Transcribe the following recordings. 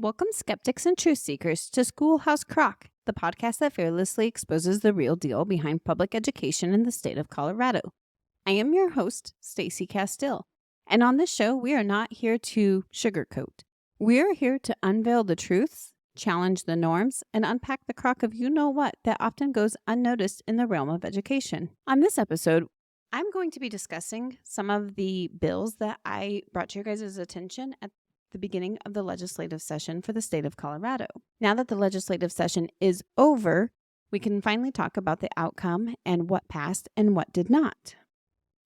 Welcome, skeptics and truth seekers, to Schoolhouse Crock, the podcast that fearlessly exposes the real deal behind public education in the state of Colorado. I am your host, Stacy Castile, and on this show, we are not here to sugarcoat. We are here to unveil the truths, challenge the norms, and unpack the crock of you-know-what that often goes unnoticed in the realm of education. On this episode, I'm going to be discussing some of the bills that I brought to your guys' attention at the beginning of the legislative session for the state of Colorado. Now that the legislative session is over, we can finally talk about the outcome and what passed and what did not.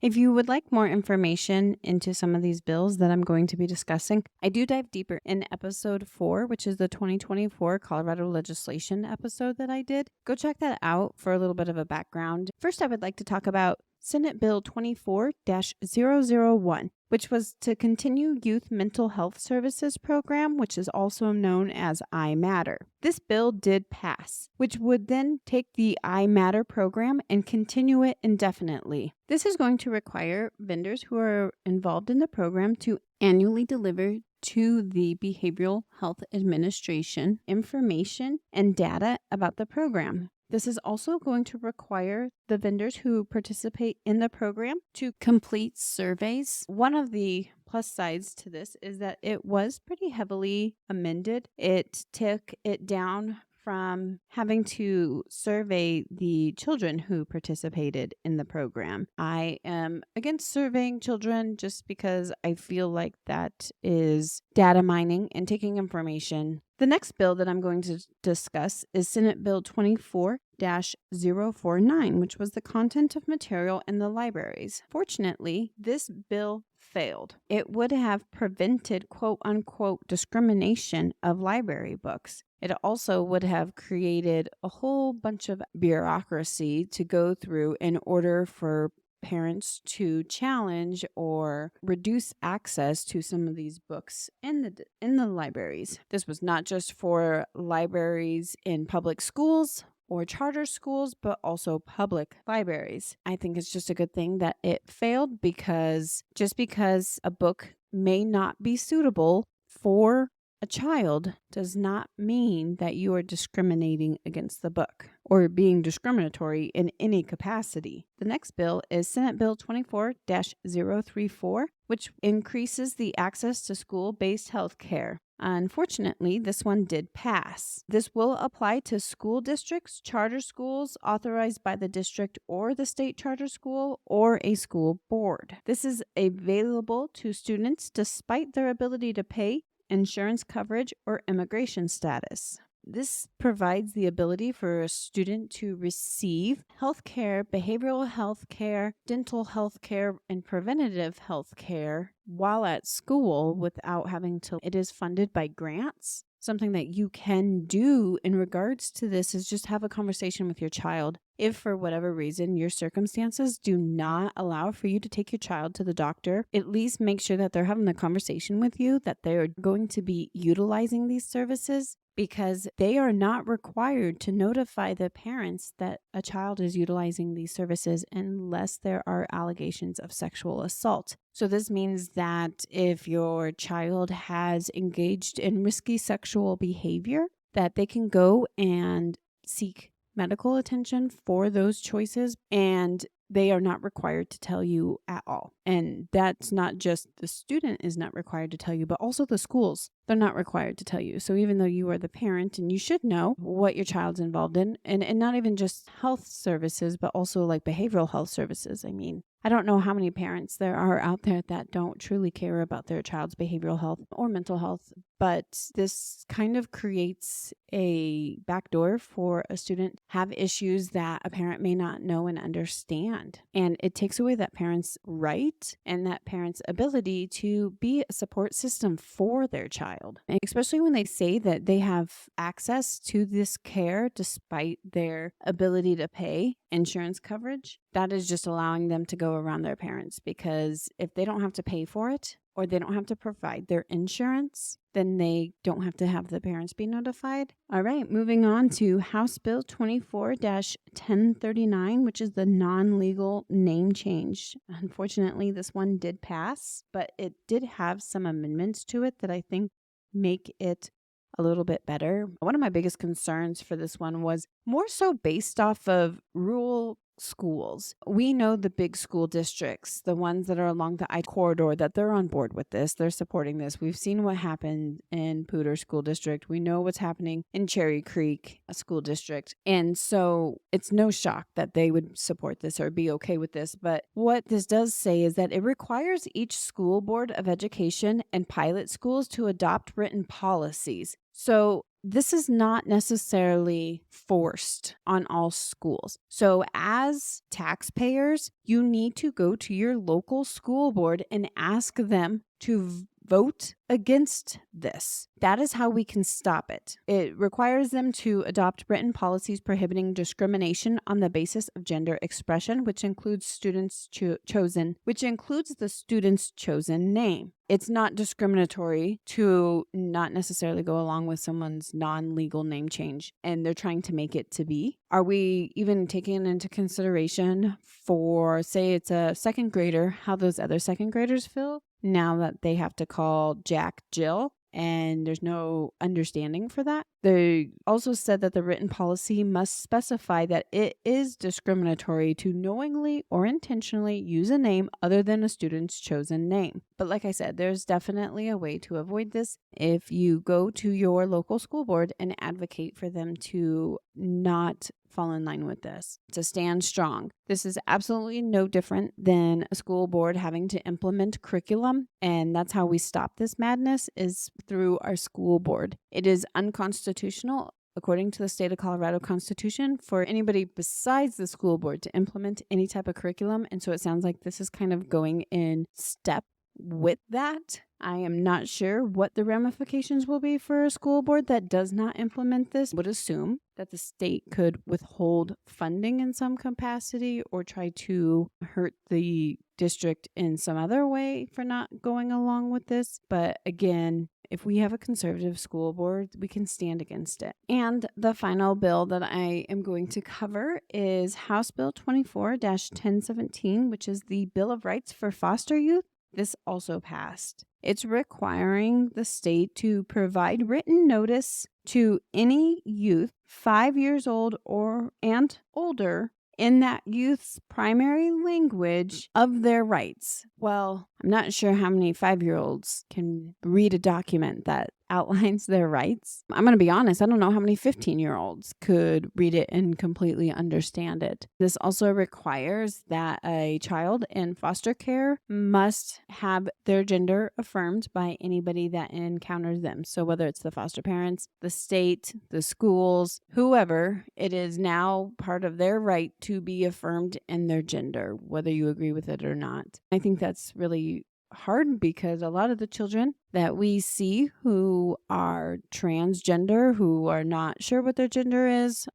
If you would like more information into some of these bills that I'm going to be discussing, I do dive deeper in episode 4, which is the 2024 Colorado legislation episode that I did. Go check that out for a little bit of a background. First, I would like to talk about Senate Bill 24-001, which was to continue Youth Mental Health Services Program, which is also known as iMatter. This bill did pass, which would then take the iMatter program and continue it indefinitely. This is going to require vendors who are involved in the program to annually deliver to the Behavioral Health Administration information and data about the program. This is also going to require the vendors who participate in the program to complete surveys. One of the plus sides to this is that it was pretty heavily amended. It took it down from having to survey the children who participated in the program. I am against surveying children just because I feel like that is data mining and taking information. The next bill that I'm going to discuss is Senate Bill 24-049, which was the content of material in the libraries. Fortunately, this bill failed. It would have prevented quote-unquote discrimination of library books. It also would have created a whole bunch of bureaucracy to go through in order for parents to challenge or reduce access to some of these books in the libraries. This was not just for libraries in public schools or charter schools, but also public libraries. I think it's just a good thing that it failed, because just because a book may not be suitable for a child does not mean that you are discriminating against the book or being discriminatory in any capacity. The next bill is Senate Bill 24-034, which increases the access to school-based health care. Unfortunately, this one did pass. This will apply to school districts, charter schools authorized by the district or the state charter school or a school board. This is available to students despite their ability to pay, insurance coverage, or immigration status. This provides the ability for a student to receive health care, behavioral health care, dental health care, and preventative health care while at school without having to. It is funded by grants. Something that you can do in regards to this is just have a conversation with your child. If for whatever reason your circumstances do not allow for you to take your child to the doctor, at least make sure that they're having a conversation with you, that they're going to be utilizing these services, because they are not required to notify the parents that a child is utilizing these services unless there are allegations of sexual assault. So this means that if your child has engaged in risky sexual behavior, that they can go and seek medical attention for those choices, and they are not required to tell you at all. And that's not just the student is not required to tell you, but also the schools. They're not required to tell you. So even though you are the parent and you should know what your child's involved in, and not even just health services, but also like behavioral health services. I mean, I don't know how many parents there are out there that don't truly care about their child's behavioral health or mental health, but this kind of creates a backdoor for a student to have issues that a parent may not know and understand. And it takes away that parent's right and that parent's ability to be a support system for their child, and especially when they say that they have access to this care despite their ability to pay insurance coverage. That is just allowing them to go around their parents, because if they don't have to pay for it or they don't have to provide their insurance, then they don't have to have the parents be notified. All right, moving on to House Bill 24-1039, which is the non-legal name change. Unfortunately, this one did pass, but it did have some amendments to it that I think make it a little bit better. One of my biggest concerns for this one was more so based off of rural schools. We know the big school districts, the ones that are along the I corridor, that they're on board with this. They're supporting this. We've seen what happened in Poudre School District. We know what's happening in Cherry Creek School District. And so it's no shock that they would support this or be okay with this. But what this does say is that it requires each school board of education and pilot schools to adopt written policies. So this is not necessarily forced on all schools. So as taxpayers, you need to go to your local school board and ask them to vote against this. That is how we can stop it. It requires them to adopt written policies prohibiting discrimination on the basis of gender expression, which includes the student's chosen name. It's not discriminatory to not necessarily go along with someone's non-legal name change, and they're trying to make it to be. Are we even taking into consideration for, say, it's a second grader, how those other second graders feel now that they have to call Jack Jill? And there's no understanding for that. They also said that the written policy must specify that it is discriminatory to knowingly or intentionally use a name other than a student's chosen name. But like I said, there's definitely a way to avoid this if you go to your local school board and advocate for them to not fall in line with this, to stand strong. This is absolutely no different than a school board having to implement curriculum, and that's how we stop this madness, is through our school board. It is unconstitutional, according to the state of Colorado Constitution, for anybody besides the school board to implement any type of curriculum, and so it sounds like this is kind of going in step with that. I am not sure what the ramifications will be for a school board that does not implement this. Would assume that the state could withhold funding in some capacity or try to hurt the district in some other way for not going along with this. But again, if we have a conservative school board, we can stand against it. And the final bill that I am going to cover is House Bill 24-1017, which is the Bill of Rights for Foster Youth. This also passed. It's requiring the state to provide written notice to any youth 5 years old and older in that youth's primary language of their rights. Well, I'm not sure how many 5-year-olds can read a document that outlines their rights. I'm going to be honest, I don't know how many 15-year-olds could read it and completely understand it. This also requires that a child in foster care must have their gender affirmed by anybody that encounters them. So whether it's the foster parents, the state, the schools, whoever, it is now part of their right to be affirmed in their gender, whether you agree with it or not. I think that's really hard because a lot of the children that we see who are transgender, who are not sure what their gender is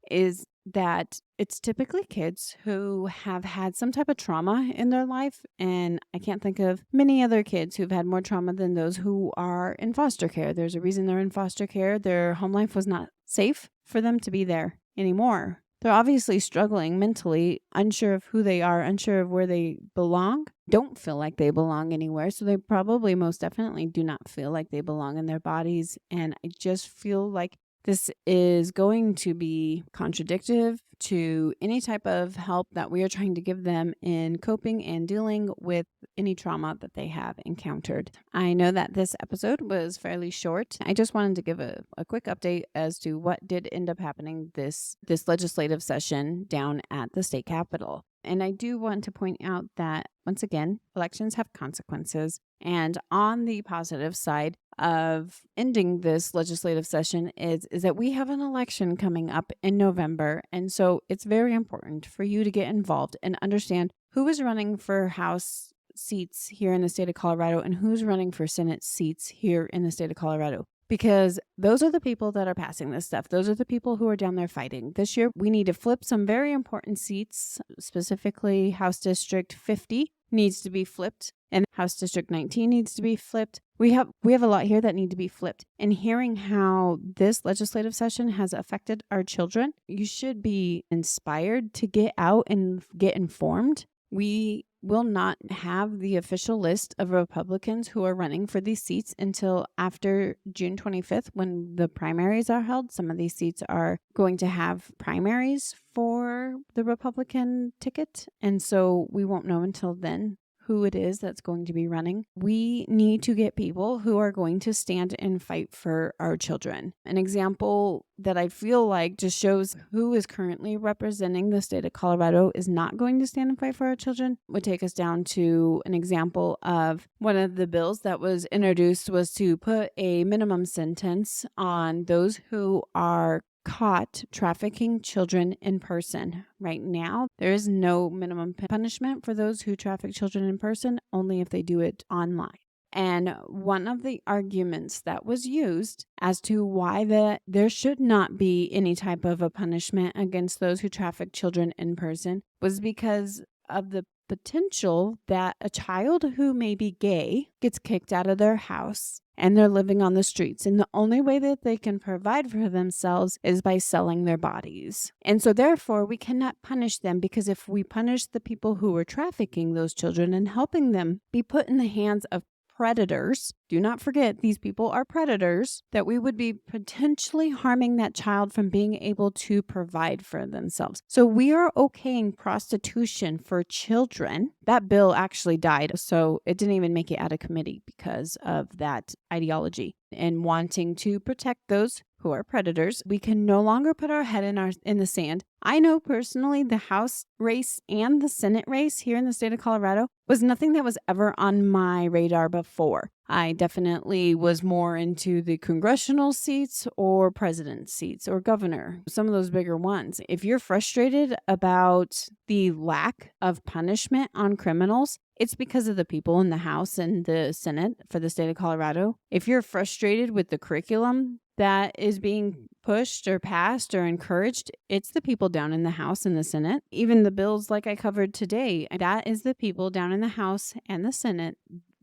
that it's typically kids who have had some type of trauma in their life. And I can't think of many other kids who've had more trauma than those who are in foster care. There's a reason they're in foster care. Their home life was not safe for them to be there anymore. They're obviously struggling mentally, unsure of who they are, unsure of where they belong, don't feel like they belong anywhere. So they probably most definitely do not feel like they belong in their bodies. And I just feel like this is going to be contradictory to any type of help that we are trying to give them in coping and dealing with any trauma that they have encountered. I know that this episode was fairly short. I just wanted to give a quick update as to what did end up happening this legislative session down at the state capitol. And I do want to point out that, once again, elections have consequences. And on the positive side of ending this legislative session is that we have an election coming up in November. And so it's very important for you to get involved and understand who is running for House seats here in the state of Colorado and who's running for Senate seats here in the state of Colorado. Because those are the people that are passing this stuff. Those are the people who are down there fighting. This year, we need to flip some very important seats, specifically House District 50 needs to be flipped, and House District 19 needs to be flipped. We have a lot here that need to be flipped. And hearing how this legislative session has affected our children, you should be inspired to get out and get informed. We will not have the official list of Republicans who are running for these seats until after June 25th when the primaries are held. Some of these seats are going to have primaries for the Republican ticket, and so we won't know until then who it is that's going to be running. We need to get people who are going to stand and fight for our children. An example that I feel like just shows who is currently representing the state of Colorado is not going to stand and fight for our children would take us down to an example of one of the bills that was introduced was to put a minimum sentence on those who are caught trafficking children in person. Right now, there is no minimum punishment for those who traffic children in person, only if they do it online. And one of the arguments that was used as to why there should not be any type of a punishment against those who traffic children in person was because of the potential that a child who may be gay gets kicked out of their house and they're living on the streets. And the only way that they can provide for themselves is by selling their bodies. And so therefore, we cannot punish them, because if we punish the people who are trafficking those children and helping them be put in the hands of predators, do not forget these people are predators, that we would be potentially harming that child from being able to provide for themselves. So we are okaying prostitution for children. That bill actually died, so it didn't even make it out of committee because of that ideology and wanting to protect those who are predators. We can no longer put our head in the sand. I know personally the House race and the Senate race here in the state of Colorado was nothing that was ever on my radar before. I definitely was more into the congressional seats or president seats or governor, some of those bigger ones. If you're frustrated about the lack of punishment on criminals, it's because of the people in the House and the Senate for the state of Colorado. If you're frustrated with the curriculum that is being pushed or passed or encouraged, it's the people down in the House and the Senate. Even the bills like I covered today, that is the people down in the House and the Senate.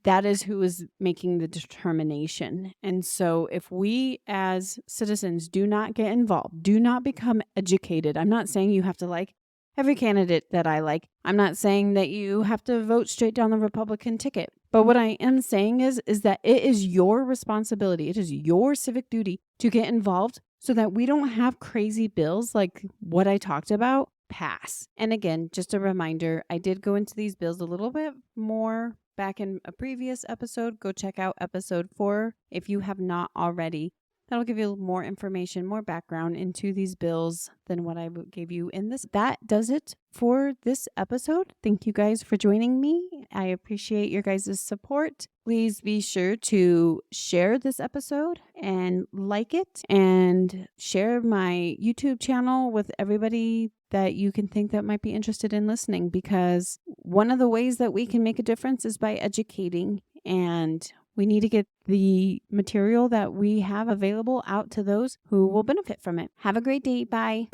That is who is making the determination. And so if we as citizens do not get involved, do not become educated, I'm not saying you have to like every candidate that I like. I'm not saying that you have to vote straight down the Republican ticket. But what I am saying is that it is your responsibility. It is your civic duty to get involved so that we don't have crazy bills like what I talked about pass. And again, just a reminder, I did go into these bills a little bit more back in a previous episode. Go check out episode 4 if you have not already. That'll give you more information, more background into these bills than what I gave you in this. That does it for this episode. Thank you guys for joining me. I appreciate your guys' support. Please be sure to share this episode and like it, and share my YouTube channel with everybody that you can think that might be interested in listening, because one of the ways that we can make a difference is by educating, and we need to get the material that we have available out to those who will benefit from it. Have a great day. Bye.